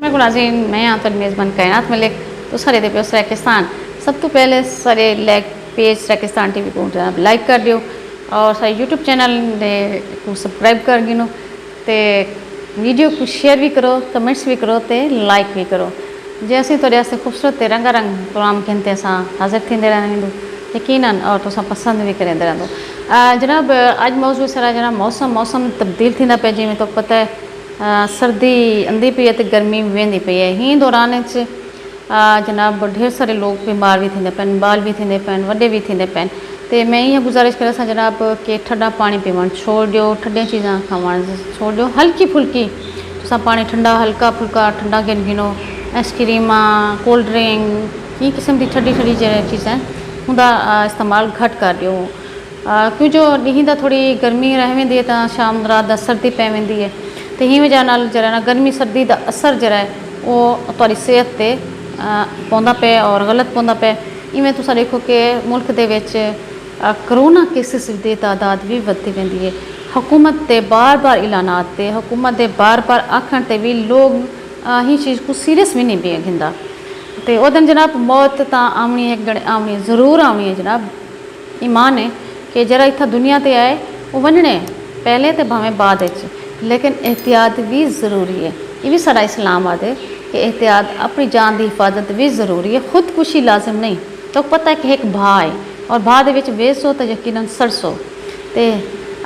मैं नाज़रीन मैं हाँ तो मेज़बान कायनात मलिक तो सारे दे पे रेगिस्तान सब तो पहले सारे लाइक पेज रेगिस्तान टीवी को लाइक कर दियो और सारे यूट्यूब चैनल को सबसक्राइब कर गिनो ते वीडियो को शेयर भी करो कमेंट्स भी करो ते लाइक भी करो जे असीं तुहाडे वास्ते खूबसूरत रंगा रंग प्रोग्राम कहते असां हाज़िर थींदे रहंदो यकीनन और तुसां पसंद भी करेंदे रहंदो। जनाब अज मौजू सारा जनाब मौसम तब्दील थींदा पिया जिवें तो पता है सर्दी आंदी पई है तो गर्मी वेंदी पई है ही दौरान जनाब ढेर सारे लोग बीमार भी थींदे पिया बाल भी थींदे पिया वड्डे भी थींदे पिया तो मैं इं गुजारिश करां जनाब कि ठंडा पानी पीवण छोड़ दियो ठंडियां चीज़ां खावण छोड़ दियो हल्की फुल्की तुसां पानी ठंडा हल्का फुल्का ठंडा गिनो आइसक्रीमां कोल्ड ड्रिंक की किस्म की ठंडी ठंडी चीज़ां उनका इस्तेमाल घट कर दियो क्यों जो ॾींहं दा थोड़ी गर्मी रह वेंदी है तो शाम रात दा सर्दी पै वेंदी है तो ही वजह नाल जरा ना गर्मी सर्दी का असर जरा है वो तुहाडी सेहत ते पौंदा पे और गलत पौंदा पे इवें तुसां देखो कि मुल्क दे विच करोना केसिस की तादाद भी वधदी वेंदी है हुकूमत के बार बार ऐलानात ते हुकूमत के बार बार आखण ते भी लोग ही चीज़ को सीरियस भी नहीं पे गिंदा तो उस दिन जनाब मौत तो आवनी है एक दिन आवनी जरूर आवनी है जनाब ईमान है कि जरा इतना दुनिया ते आए वो वनने पहले तो भावें बाद लेकिन एहतियात भी ज़रूरी है ये भी सारा इस्लाम आदे कि एहतियात अपनी जान की हिफाजत भी ज़रूरी है खुदकुशी लाजिम नहीं तो पता है कि एक भा है और भा दे विच वेसो तो यकीनन सरसो तो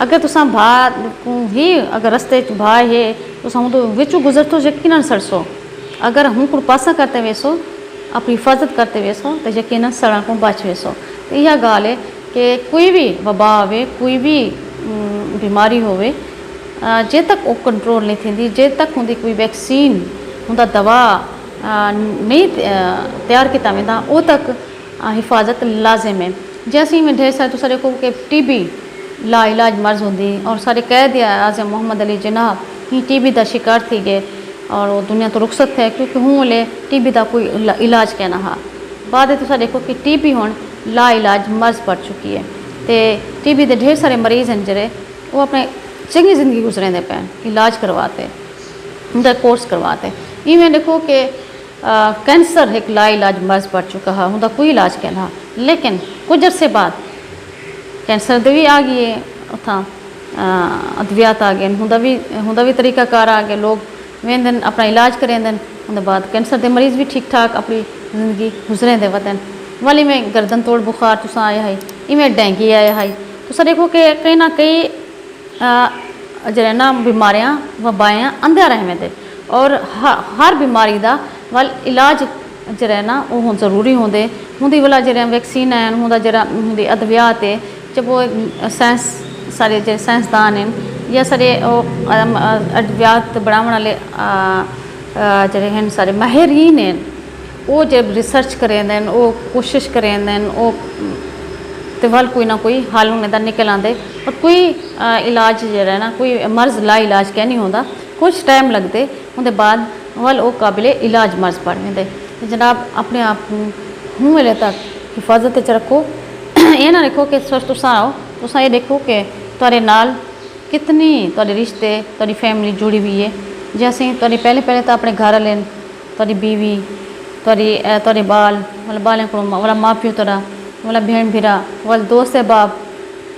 अगर तुसां भा को ही अगर रस्ते भा है तुसां तो विचों गुजरतो यकीनन सरसो अगर हूँ को पासा करते वेसो अपनी हिफाजत करते वेसो तो यकीनन सड़न को बच वेसो तो यह गाल है कि कोई भी वबा आवे कोई भी बीमारी होवे जे तक वो कंट्रोल नहीं थी जे तक उनकी कोई वैक्सीन उनका दवा नहीं तैयार किया वेंदा वो तक हिफाजत लाजिम है जैसे में ढेर सारे तुसां देखो कि टीबी ला इलाज मर्ज होंगी और सारे कैद आज़म मोहम्मद अली जनाब ही टीबी का शिकार थी गए और वो दुनिया तो रुखसत है क्योंकि हूँ वाले टीबी का कोई इलाज कहना हा बाद तुसां देखो कि टीबी हुण ला इलाज मर्ज पड़ चुकी है तो टीबी के ढेर सारे मरीज़ हैं जरे वो अपने चंगी ज़िंदगी गुजरेंदे पे इलाज करवाते उनका कोर्स करवाते इवें देखो कि कैंसर एक ला इलाज मर्ज पड़ चुका है उनका कोई इलाज कहना लेकिन कुछ अरसे बाद कैंसर दे भी आ गई है उतना अद्वियात आ गए उनका भी तरीकाकार आ गए लोग वेंदन अपना इलाज करेंदन उनके बाद कैंसर के मरीज़ भी ठीक ठाक अपनी ज़िंदगी गुजरेंदे वतन वाली में गर्दन तोड़ बुखार तुसां आया है इवें डेंगी आया है तुसां देखो कि कहीं ना कहीं जरा ना बीमारियां वबायां अंदर रहें थे और हर बीमारी का वाल इलाज जरा ना वो जरूरी होंगे उनकी वाला जरा वैक्सीन है उनका जरा उनकी अद्वियात है जब वो साइंस सारे जो साइंसदान हैं या सारे अद्वियात बनाने वाले जड़े हैं सारे माहिरीन हैं वो जब रिसर्च करेंदे वो कोशिश करेंदे वो तो वाल कोई ना कोई हल होने का निकल आते और कोई इलाज जरा ना कोई मर्ज ला इलाज क्या नहीं होता कुछ टाइम लगते उनके बाद वाल वो काबिल इलाज मर्ज पड़ जाते जनाब अपने आप हूँ वेले तक हिफाजत च रखो ये ना देखो कि तुसां आओ तुसां ये देखो कि तुहाडे नाल कितनी तुहाडे रिश्ते तुहाडी फैमिली जुड़ी हुई है जैसे तुहाडी पहले तो अपने घर वाले तुहाडी बीवी तुहाडे बाल मतलब बालें को वाला माँ प्यो तुहाडा वाला भेण भीरा वाला दोस्त बाप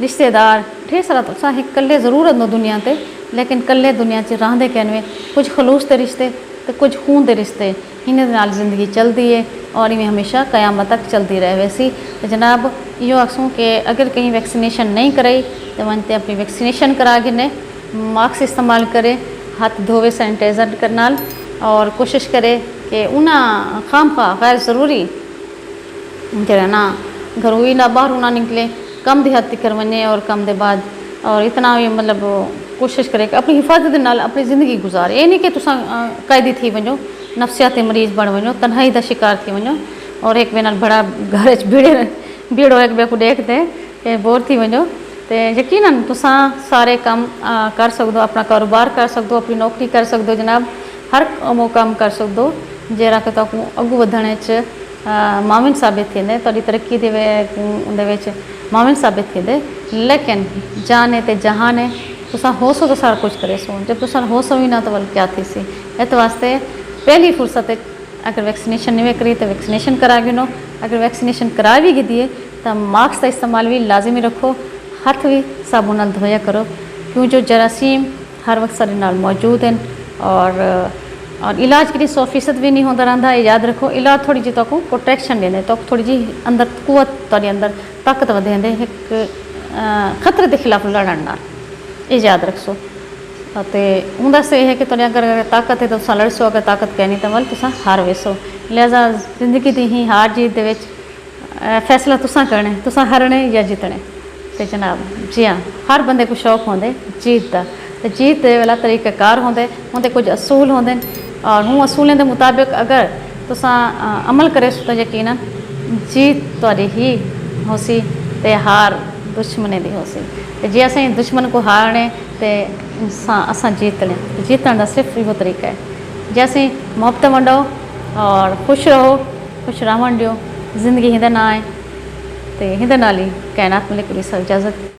रिश्तेदार ढेर सारा तुसां कल्ले ज़रूर आंदो दुनिया ते लेकिन कल्ले दुनिया च रहंदे कहने कुछ खलूस के रिश्ते तो कुछ खून के रिश्ते इन्हें नाल ज़िंदगी चलती है और इवें हमेशा क़यामत तक चलती रहे वैसी तो जनाब यो आखसूँ कि अगर कहीं वैक्सीनेशन नहीं कराई तो वनते अपनी वैक्सीनेशन करा गिने मास्क इस्तेमाल करे हाथ धोवे सैनिटाइजर के नाल और कोशिश करे कि उना खाम खा गैर ज़रूरी जरा ना घरों ही ना बाहर ना निकले कम देहाती कर वने और कम दे बाद और इतना भी मतलब कोशिश करे कि अपनी हिफाजत के नाल अपनी ज़िंदगी गुजारे ये नहीं कि तुसां कैदी थी वनो नफ्सियाती मरीज़ बन वनो तन्हाई का शिकार थी वनो और एक ॿिए नाल बड़ा घर भीड़ो एक ॿिए को देखते बोर थी वनो तो यकीनन तुसां सारे कम कर सकदो अपना कारोबार कर सकदो अपनी नौकरी कर सकदो जनाब हर वो कम कर सकदो जरा कि तुहां अगू वधण च मामिन साबित थींदे तुहाडी तरक्की दे विच मामिन साबित थींदे लेकिन जाने ते जहान है तुसां हो सो तो सारा कुछ करे सो जब तुसां हो सो ही ना तो वल क्या थी सी इस वास्ते पहली फुर्सत अगर वैक्सीनेशन नहीं करी तो वैक्सीनेशन करा गिनो, अगर वैक्सीनेशन करा भी गी है तो मास्क का इस्तेमाल भी लाजमी रखो, हथ भी साबुन नाल धोया करो, क्यों जो जरासीम हर वक्त सारे नाल मौजूद हैं। और इलाज कि 100% भी नहीं होता रहा, याद रखो इलाज थोड़ी जी तो प्रोटेक्शन देंगे, तो थोड़ी जी अंदर कुवत तुहाडे अंदर ताकत वधेंदे एक खतरे के खिलाफ लड़न नाल, ये याद रखो। तो उनका से है कि तुहाडे अगर ताकत है तो तुम लड़ सो, अगर ताकत है नहीं तो वल तुम हार वेसो। लिहाजा जिंदगी की ही हार जीत दे विच फैसला तुसां करना है, तुसां हारने या जितने। तो जनाब जी हाँ, हर बंदे को शौक होंदे जीत का, तो जीत दे वाला तरीक़ाकार होंदे, उनके कुछ असूल होंदे, और हूँ असूलों के मुताबिक अगर तुसां अमल करे तो यकीनन जीत तुहाडी ही होसी ते हार दुश्मने दी होसी। ते जे असें दुश्मन को हारने ते असां जीतने, जीतने का सिर्फ इहो तरीका है जे असीं मुहब्बत वंडो और खुश रहो, खुश रहन दियो। जिंदगी हिंदे ना है तो हिंदे नाल ही कायनात मिले पूरी इजाज़त।